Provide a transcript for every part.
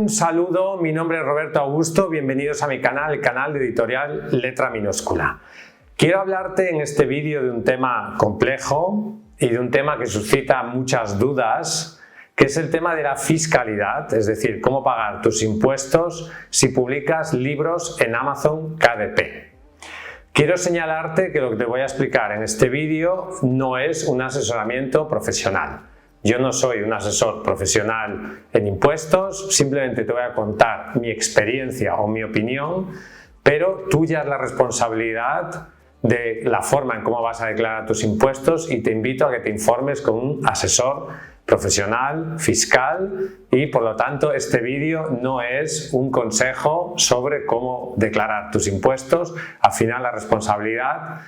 Un saludo, mi nombre es Roberto Augusto, bienvenidos a mi canal, el canal de Editorial Letra Minúscula. Quiero hablarte en este vídeo de un tema complejo y de un tema que suscita muchas dudas, que es el tema de la fiscalidad, es decir, cómo pagar tus impuestos si publicas libros en Amazon KDP. Quiero señalarte que lo que te voy a explicar en este vídeo no es un asesoramiento profesional. Yo no soy un asesor profesional en impuestos, simplemente te voy a contar mi experiencia o mi opinión, pero tuya es la responsabilidad de la forma en cómo vas a declarar tus impuestos y te invito a que te informes con un asesor profesional, fiscal y por lo tanto este vídeo no es un consejo sobre cómo declarar tus impuestos. Al final la responsabilidad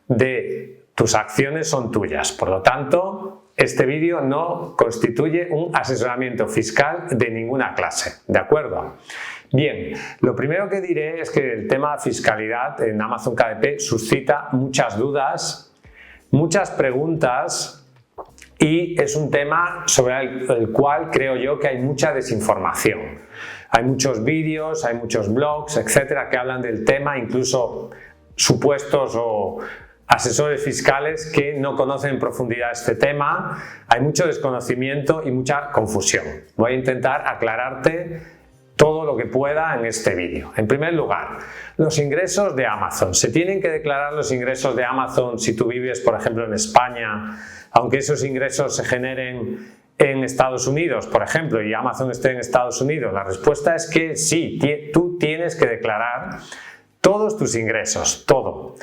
de tus acciones son tuyas, por lo tanto este vídeo no constituye un asesoramiento fiscal de ninguna clase, ¿de acuerdo? Bien, lo primero que diré es que el tema fiscalidad en Amazon KDP suscita muchas dudas, muchas preguntas y es un tema sobre el cual creo yo que hay mucha desinformación. Hay muchos vídeos, hay muchos blogs, etcétera, que hablan del tema, incluso supuestos o asesores fiscales que no conocen en profundidad este tema. Hay mucho desconocimiento y mucha confusión. Voy a intentar aclararte todo lo que pueda en este vídeo. En primer lugar, los ingresos de Amazon. ¿Se tienen que declarar los ingresos de Amazon si tú vives, por ejemplo, en España, aunque esos ingresos se generen en Estados Unidos, por ejemplo, y Amazon esté en Estados Unidos? La respuesta es que sí, tú tienes que declarar todos tus ingresos, todo.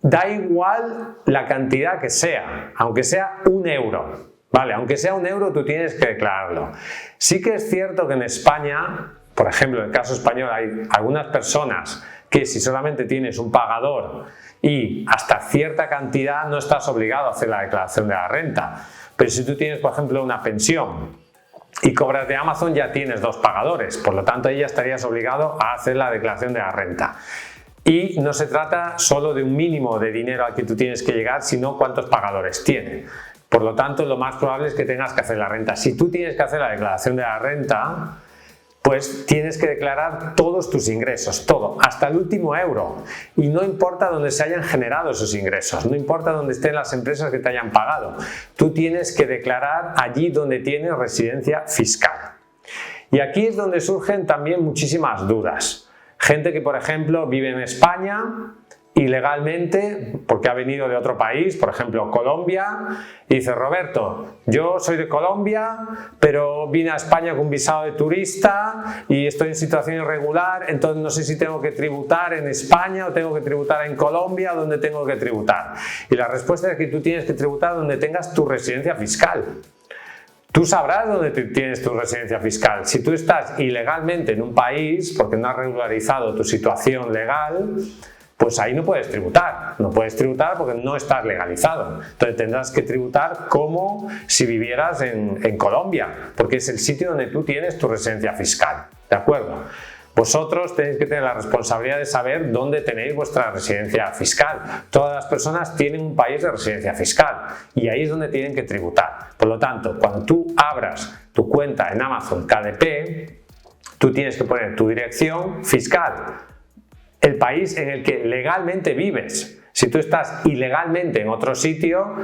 Da igual la cantidad que sea, aunque sea 1 euro, ¿vale? Aunque sea 1 euro tú tienes que declararlo. Sí que es cierto que en España, por ejemplo, en el caso español hay algunas personas que si solamente tienes un pagador y hasta cierta cantidad no estás obligado a hacer la declaración de la renta. Pero si tú tienes, por ejemplo, una pensión y cobras de Amazon ya tienes 2 pagadores, por lo tanto ahí ya estarías obligado a hacer la declaración de la renta. Y no se trata solo de un mínimo de dinero al que tú tienes que llegar, sino cuántos pagadores tiene. Por lo tanto, lo más probable es que tengas que hacer la renta. Si tú tienes que hacer la declaración de la renta, pues tienes que declarar todos tus ingresos, todo, hasta el último euro. Y no importa dónde se hayan generado esos ingresos, no importa dónde estén las empresas que te hayan pagado. Tú tienes que declarar allí donde tienes residencia fiscal. Y aquí es donde surgen también muchísimas dudas. Gente que, por ejemplo, vive en España ilegalmente porque ha venido de otro país, por ejemplo Colombia, y dice: Roberto, yo soy de Colombia, pero vine a España con visado de turista y estoy en situación irregular, entonces no sé si tengo que tributar en España o tengo que tributar en Colombia, ¿dónde tengo que tributar? Y la respuesta es que tú tienes que tributar donde tengas tu residencia fiscal. Tú sabrás dónde tienes tu residencia fiscal. Si tú estás ilegalmente en un país porque no has regularizado tu situación legal, pues ahí no puedes tributar. No puedes tributar porque no estás legalizado. Entonces tendrás que tributar como si vivieras en Colombia, porque es el sitio donde tú tienes tu residencia fiscal. ¿De acuerdo? Vosotros tenéis que tener la responsabilidad de saber dónde tenéis vuestra residencia fiscal. Todas las personas tienen un país de residencia fiscal y ahí es donde tienen que tributar. Por lo tanto, cuando tú abras tu cuenta en Amazon KDP, tú tienes que poner tu dirección fiscal, el país en el que legalmente vives. Si tú estás ilegalmente en otro sitio,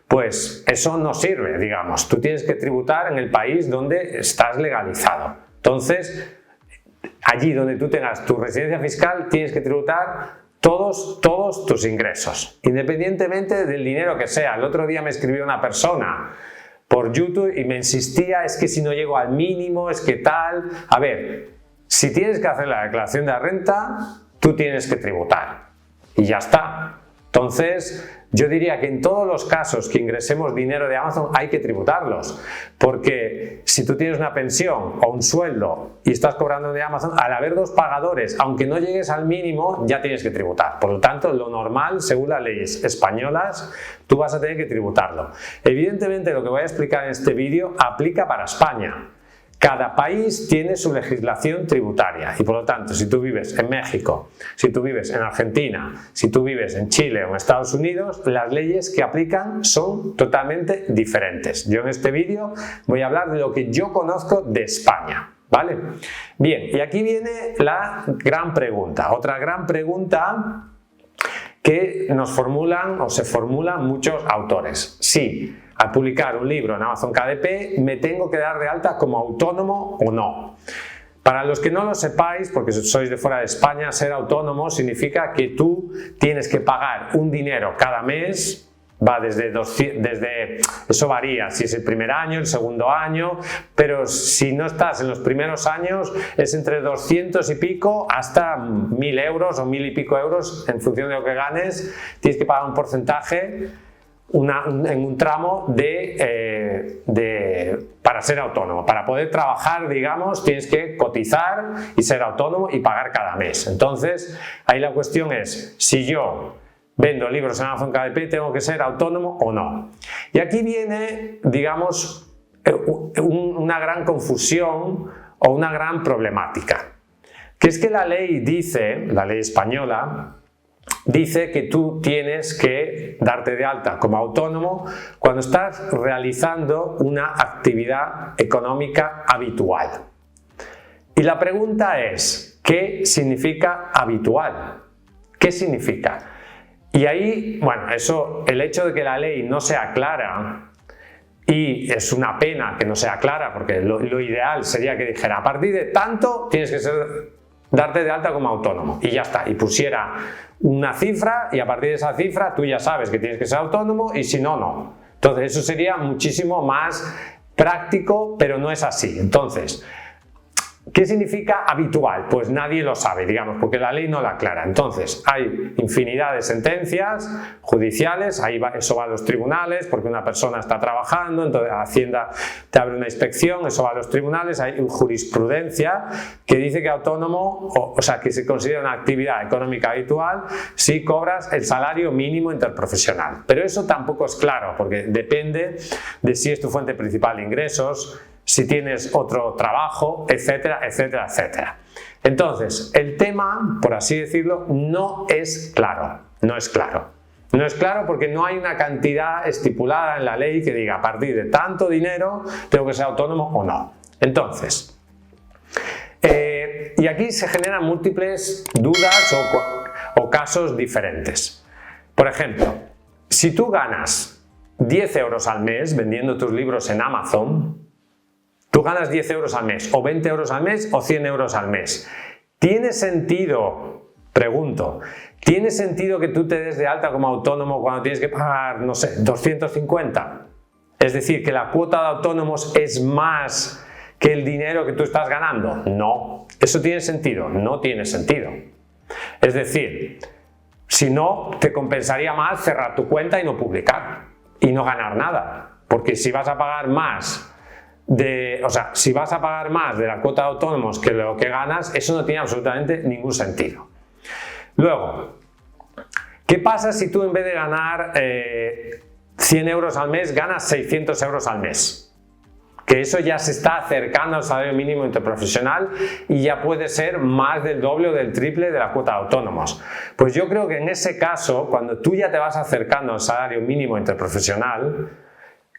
pues eso no sirve, digamos. Tú tienes que tributar en el país donde estás legalizado. Entonces, allí donde tú tengas tu residencia fiscal tienes que tributar todos tus ingresos, independientemente del dinero que sea. El otro día me escribió una persona por YouTube y me insistía: es que si no llego al mínimo, es que tal. A ver, si tienes que hacer la declaración de la renta, tú tienes que tributar y ya está. Entonces, yo diría que en todos los casos que ingresemos dinero de Amazon hay que tributarlos, porque si tú tienes una pensión o un sueldo y estás cobrando de Amazon, al haber 2 pagadores, aunque no llegues al mínimo, ya tienes que tributar. Por lo tanto, lo normal, según las leyes españolas, tú vas a tener que tributarlo. Evidentemente, lo que voy a explicar en este vídeo aplica para España. Cada país tiene su legislación tributaria y por lo tanto si tú vives en México, si tú vives en Argentina, si tú vives en Chile o en Estados Unidos, las leyes que aplican son totalmente diferentes. Yo en este vídeo voy a hablar de lo que yo conozco de España, ¿vale? Bien, y aquí viene la gran pregunta, otra gran pregunta que nos formulan o se formulan muchos autores. Sí, al publicar un libro en Amazon KDP, ¿me tengo que dar de alta como autónomo o no? Para los que no lo sepáis, porque sois de fuera de España, ser autónomo significa que tú tienes que pagar un dinero cada mes. Va desde eso varía si es el primer año, el segundo año, pero si no estás en los primeros años es entre 200 y pico hasta 1000 euros o 1000 y pico euros en función de lo que ganes. Tienes que pagar un porcentaje en un tramo para ser autónomo. Para poder trabajar, digamos, tienes que cotizar y ser autónomo y pagar cada mes. Entonces, ahí la cuestión es, si yo vendo libros en Amazon KDP, ¿tengo que ser autónomo o no? Y aquí viene, digamos, una gran confusión o una gran problemática. Que es que la ley dice, la ley española, dice que tú tienes que darte de alta como autónomo cuando estás realizando una actividad económica habitual. Y la pregunta es, ¿qué significa habitual? ¿Qué significa? Y ahí, bueno, el hecho de que la ley no sea clara, y es una pena que no sea clara, porque lo ideal sería que dijera, a partir de tanto tienes que darte de alta como autónomo, y ya está, y pusiera una cifra, y a partir de esa cifra tú ya sabes que tienes que ser autónomo, y si no, no. Entonces eso sería muchísimo más práctico, pero no es así. Entonces, ¿qué significa habitual? Pues nadie lo sabe, digamos, porque la ley no la aclara. Entonces, hay infinidad de sentencias judiciales, eso va a los tribunales, porque una persona está trabajando, entonces Hacienda te abre una inspección, eso va a los tribunales, hay jurisprudencia que dice que autónomo, o sea, que se considera una actividad económica habitual si cobras el salario mínimo interprofesional. Pero eso tampoco es claro, porque depende de si es tu fuente principal de ingresos, si tienes otro trabajo, etcétera, etcétera, etcétera. Entonces, el tema, por así decirlo, no es claro. No es claro. No es claro porque no hay una cantidad estipulada en la ley que diga a partir de tanto dinero tengo que ser autónomo o no. Entonces, y aquí se generan múltiples dudas o casos diferentes. Por ejemplo, si tú ganas 10 euros al mes vendiendo tus libros en Amazon, tú ganas 10 euros al mes, o 20 euros al mes, o 100 euros al mes. ¿Tiene sentido, pregunto, ¿tiene sentido que tú te des de alta como autónomo cuando tienes que pagar, no sé, 250? Es decir, que la cuota de autónomos es más que el dinero que tú estás ganando. No. ¿Eso tiene sentido? No tiene sentido. Es decir, si no, te compensaría más cerrar tu cuenta y no publicar, y no ganar nada. Porque si vas a pagar más si vas a pagar más de la cuota de autónomos que lo que ganas, eso no tiene absolutamente ningún sentido. Luego, ¿qué pasa si tú en vez de ganar 100 euros al mes, ganas 600 euros al mes? Que eso ya se está acercando al salario mínimo interprofesional y ya puede ser más del doble o del triple de la cuota de autónomos. Pues yo creo que en ese caso, cuando tú ya te vas acercando al salario mínimo interprofesional,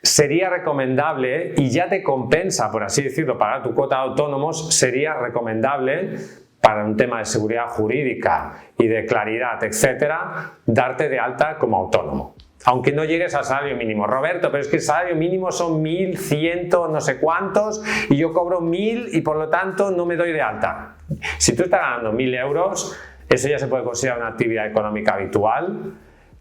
sería recomendable, y ya te compensa, por así decirlo, pagar tu cuota de autónomos, sería recomendable, para un tema de seguridad jurídica y de claridad, etcétera, darte de alta como autónomo. Aunque no llegues al salario mínimo. Roberto, pero es que el salario mínimo son 1100 no sé cuántos y yo cobro 1000 y por lo tanto no me doy de alta. Si tú estás ganando 1000 euros, eso ya se puede considerar una actividad económica habitual.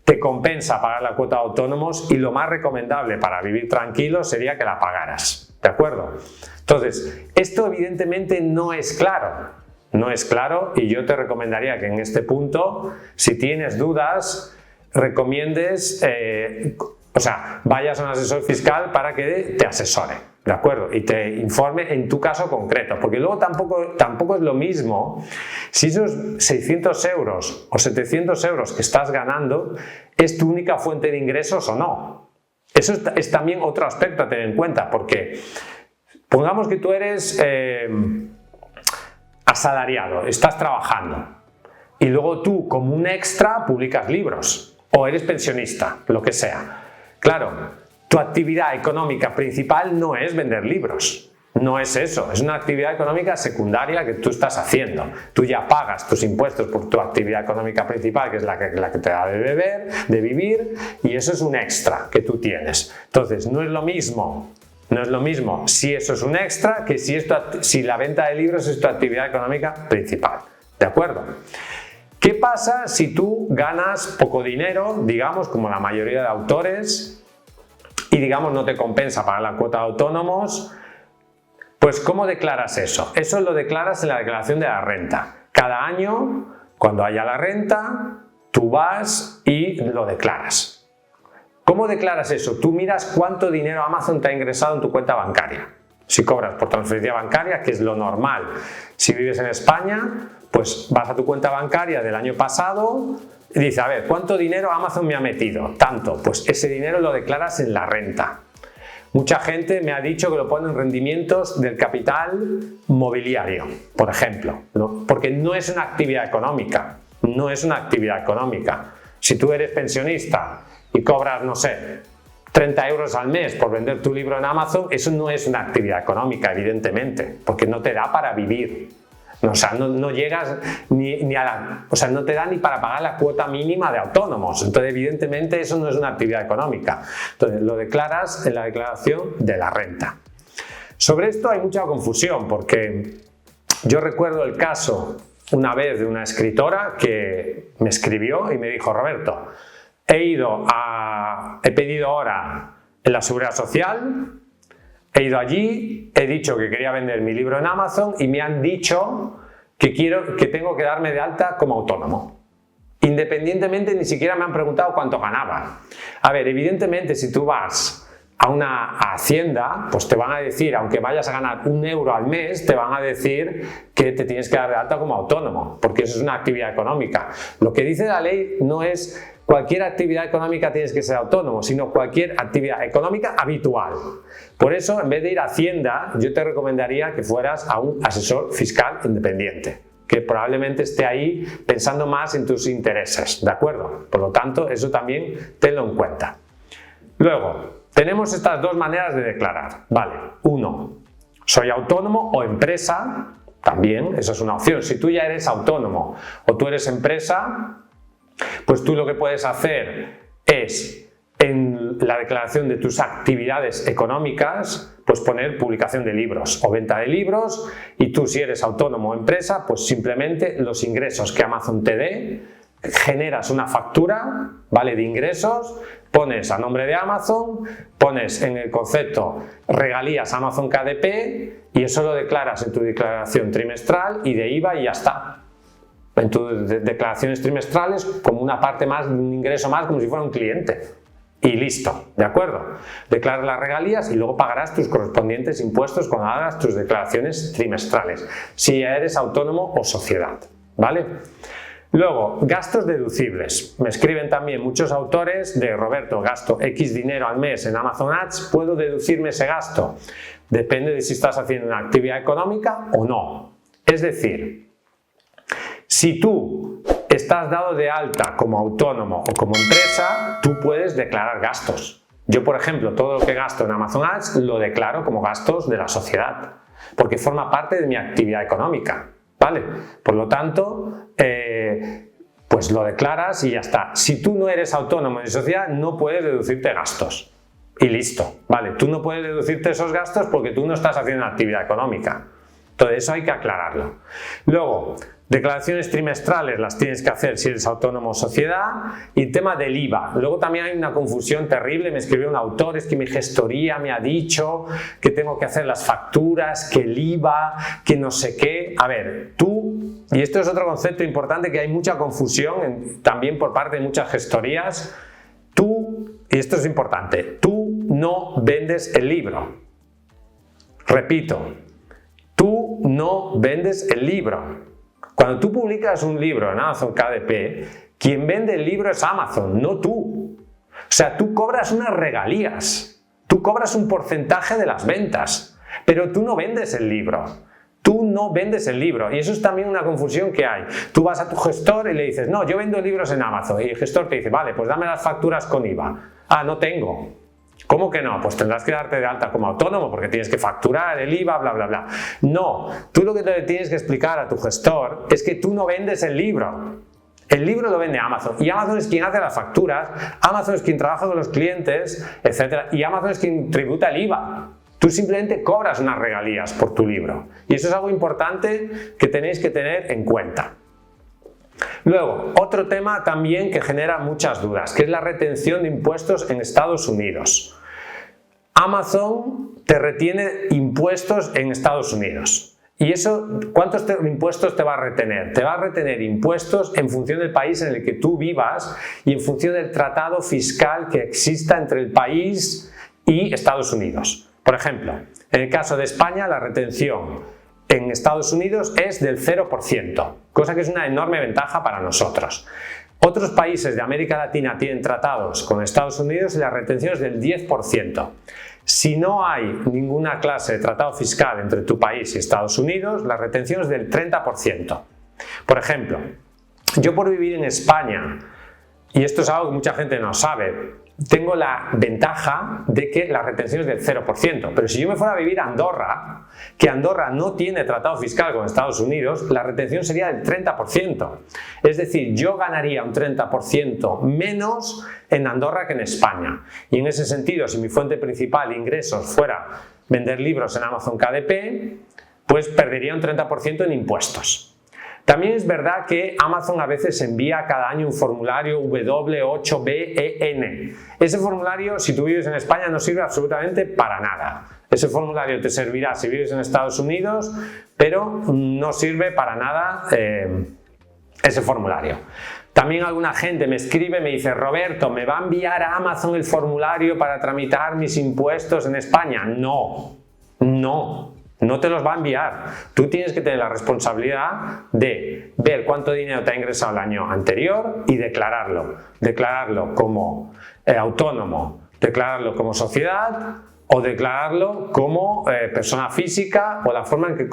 Te compensa pagar la cuota de autónomos y lo más recomendable para vivir tranquilo sería que la pagaras, ¿de acuerdo? Entonces, esto evidentemente no es claro, no es claro, y yo te recomendaría que en este punto, si tienes dudas, recomiendes, vayas a un asesor fiscal para que te asesore, ¿de acuerdo? Y te informe en tu caso concreto, porque luego tampoco es lo mismo si esos 600 euros o 700 euros que estás ganando es tu única fuente de ingresos o no. Eso es también otro aspecto a tener en cuenta, porque pongamos que tú eres asalariado, estás trabajando y luego tú como un extra publicas libros o eres pensionista, lo que sea. Claro, tu actividad económica principal no es vender libros. No es eso, es una actividad económica secundaria que tú estás haciendo. Tú ya pagas tus impuestos por tu actividad económica principal, que es la que te da de beber, de vivir, y eso es un extra que tú tienes. Entonces, no es lo mismo si eso es un extra que si la venta de libros es tu actividad económica principal. ¿De acuerdo? ¿Qué pasa si tú ganas poco dinero, digamos, como la mayoría de autores, y digamos no te compensa pagar la cuota de autónomos? Pues ¿cómo declaras eso? Eso lo declaras en la declaración de la renta. Cada año, cuando haya la renta, tú vas y lo declaras. ¿Cómo declaras eso? Tú miras cuánto dinero Amazon te ha ingresado en tu cuenta bancaria. Si cobras por transferencia bancaria, que es lo normal. Si vives en España, pues vas a tu cuenta bancaria del año pasado y dices, a ver, ¿cuánto dinero Amazon me ha metido? Tanto. Pues ese dinero lo declaras en la renta. Mucha gente me ha dicho que lo pone en rendimientos del capital mobiliario, por ejemplo, ¿no? Porque no es una actividad económica. No es una actividad económica. Si tú eres pensionista y cobras, no sé, 30 euros al mes por vender tu libro en Amazon, eso no es una actividad económica, evidentemente, porque no te da para vivir. O sea, no llegas ni a la... O sea, no te da ni para pagar la cuota mínima de autónomos. Entonces, evidentemente, eso no es una actividad económica. Entonces, lo declaras en la declaración de la renta. Sobre esto hay mucha confusión, porque yo recuerdo el caso una vez de una escritora que me escribió y me dijo, Roberto, he pedido ahora en la Seguridad Social, he ido allí, he dicho que quería vender mi libro en Amazon y me han dicho que tengo que darme de alta como autónomo. Independientemente, ni siquiera me han preguntado cuánto ganaba. A ver, evidentemente, si tú vas a una hacienda, pues te van a decir, aunque vayas a ganar 1 euro al mes, te van a decir que te tienes que dar de alta como autónomo, porque eso es una actividad económica. Lo que dice la ley no es cualquier actividad económica tienes que ser autónomo, sino cualquier actividad económica habitual. Por eso, en vez de ir a Hacienda, yo te recomendaría que fueras a un asesor fiscal independiente, que probablemente esté ahí pensando más en tus intereses, ¿de acuerdo? Por lo tanto, eso también tenlo en cuenta. Luego, tenemos estas dos maneras de declarar, ¿vale? Uno, soy autónomo o empresa, también, esa es una opción. Si tú ya eres autónomo o tú eres empresa, pues tú lo que puedes hacer es, en la declaración de tus actividades económicas, pues poner publicación de libros o venta de libros, y tú, si eres autónomo o empresa, pues simplemente los ingresos que Amazon te dé, generas una factura, ¿vale?, de ingresos, pones a nombre de Amazon, pones en el concepto regalías Amazon KDP y eso lo declaras en tu declaración trimestral y de IVA y ya está. En tus declaraciones trimestrales como una parte más, un ingreso más, como si fuera un cliente. Y listo, ¿de acuerdo? Declaras las regalías y luego pagarás tus correspondientes impuestos cuando hagas tus declaraciones trimestrales, si ya eres autónomo o sociedad, ¿vale? Luego, gastos deducibles. Me escriben también muchos autores de Roberto, gasto X dinero al mes en Amazon Ads, ¿puedo deducirme ese gasto? Depende de si estás haciendo una actividad económica o no. Es decir, si tú estás dado de alta como autónomo o como empresa, tú puedes declarar gastos. Yo, por ejemplo, todo lo que gasto en Amazon Ads lo declaro como gastos de la sociedad, porque forma parte de mi actividad económica, ¿vale? Por lo tanto, pues lo declaras y ya está. Si tú no eres autónomo de sociedad, no puedes deducirte gastos. Y listo, ¿vale? Tú no puedes deducirte esos gastos porque tú no estás haciendo una actividad económica. Entonces, eso hay que aclararlo. Luego, declaraciones trimestrales las tienes que hacer si eres autónomo o sociedad, y el tema del IVA. Luego también hay una confusión terrible, me escribió un autor, es que mi gestoría me ha dicho que tengo que hacer las facturas, que el IVA, que no sé qué. A ver, tú, y esto es otro concepto importante que hay mucha confusión también por parte de muchas gestorías, tú, y esto es importante, tú no vendes el libro. Repito, tú no vendes el libro. Cuando tú publicas un libro en Amazon KDP, quien vende el libro es Amazon, no tú. O sea, tú cobras unas regalías, tú cobras un porcentaje de las ventas, pero tú no vendes el libro. Tú no vendes el libro, y eso es también una confusión que hay. Tú vas a tu gestor y le dices, no, yo vendo libros en Amazon, y el gestor te dice, vale, pues dame las facturas con IVA. Ah, no tengo. ¿Cómo que no? Pues tendrás que darte de alta como autónomo porque tienes que facturar el IVA, bla, bla, bla. No, tú lo que te tienes que explicar a tu gestor es que tú no vendes el libro. El libro lo vende Amazon y Amazon es quien hace las facturas, Amazon es quien trabaja con los clientes, etc. Y Amazon es quien tributa el IVA. Tú simplemente cobras unas regalías por tu libro. Y eso es algo importante que tenéis que tener en cuenta. Luego, otro tema también que genera muchas dudas, que es la retención de impuestos en Estados Unidos. Amazon te retiene impuestos en Estados Unidos. ¿Y eso cuántos impuestos te va a retener? Te va a retener impuestos en función del país en el que tú vivas y en función del tratado fiscal que exista entre el país y Estados Unidos. Por ejemplo, en el caso de España, la retención en Estados Unidos es del 0%, cosa que es una enorme ventaja para nosotros. Otros países de América Latina tienen tratados con Estados Unidos y la retención es del 10%. Si no hay ninguna clase de tratado fiscal entre tu país y Estados Unidos, la retención es del 30%. Por ejemplo, yo por vivir en España, y esto es algo que mucha gente no sabe, tengo la ventaja de que la retención es del 0%, pero si yo me fuera a vivir a Andorra, que Andorra no tiene tratado fiscal con Estados Unidos, la retención sería del 30%. Es decir, yo ganaría un 30% menos en Andorra que en España. Y en ese sentido, si mi fuente principal de ingresos fuera vender libros en Amazon KDP, pues perdería un 30% en impuestos. También es verdad que Amazon a veces envía cada año un formulario W8BEN. Ese formulario, si tú vives en España, no sirve absolutamente para nada. Ese formulario te servirá si vives en Estados Unidos, pero no sirve para nada ese formulario. También alguna gente me escribe y me dice: Roberto, ¿me va a enviar a Amazon el formulario para tramitar mis impuestos en España? No, no te los va a enviar. Tú tienes que tener la responsabilidad de ver cuánto dinero te ha ingresado el año anterior y declararlo. Declararlo como autónomo, declararlo como sociedad o declararlo como persona física o la forma en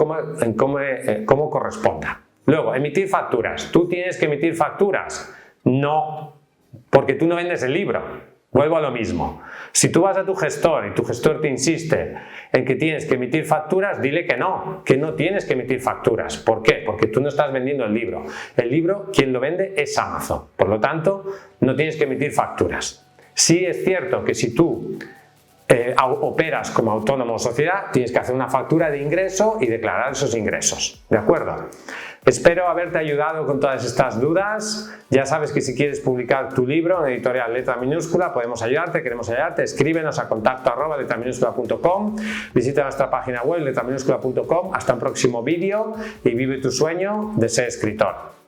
cómo corresponda. Luego, emitir facturas. ¿Tú tienes que emitir facturas? No, porque tú no vendes el libro. Vuelvo a lo mismo. Si tú vas a tu gestor y tu gestor te insiste en que tienes que emitir facturas, dile que no tienes que emitir facturas. ¿Por qué? Porque tú no estás vendiendo el libro. El libro, quien lo vende es Amazon. Por lo tanto, no tienes que emitir facturas. Sí es cierto que si tú operas como autónomo o sociedad, tienes que hacer una factura de ingreso y declarar esos ingresos. ¿De acuerdo? Espero haberte ayudado con todas estas dudas. Ya sabes que si quieres publicar tu libro en editorial Letra Minúscula, podemos ayudarte, queremos ayudarte. Escríbenos a contacto@letraminúscula.com, visita nuestra página web letraminúscula.com. Hasta un próximo vídeo y vive tu sueño de ser escritor.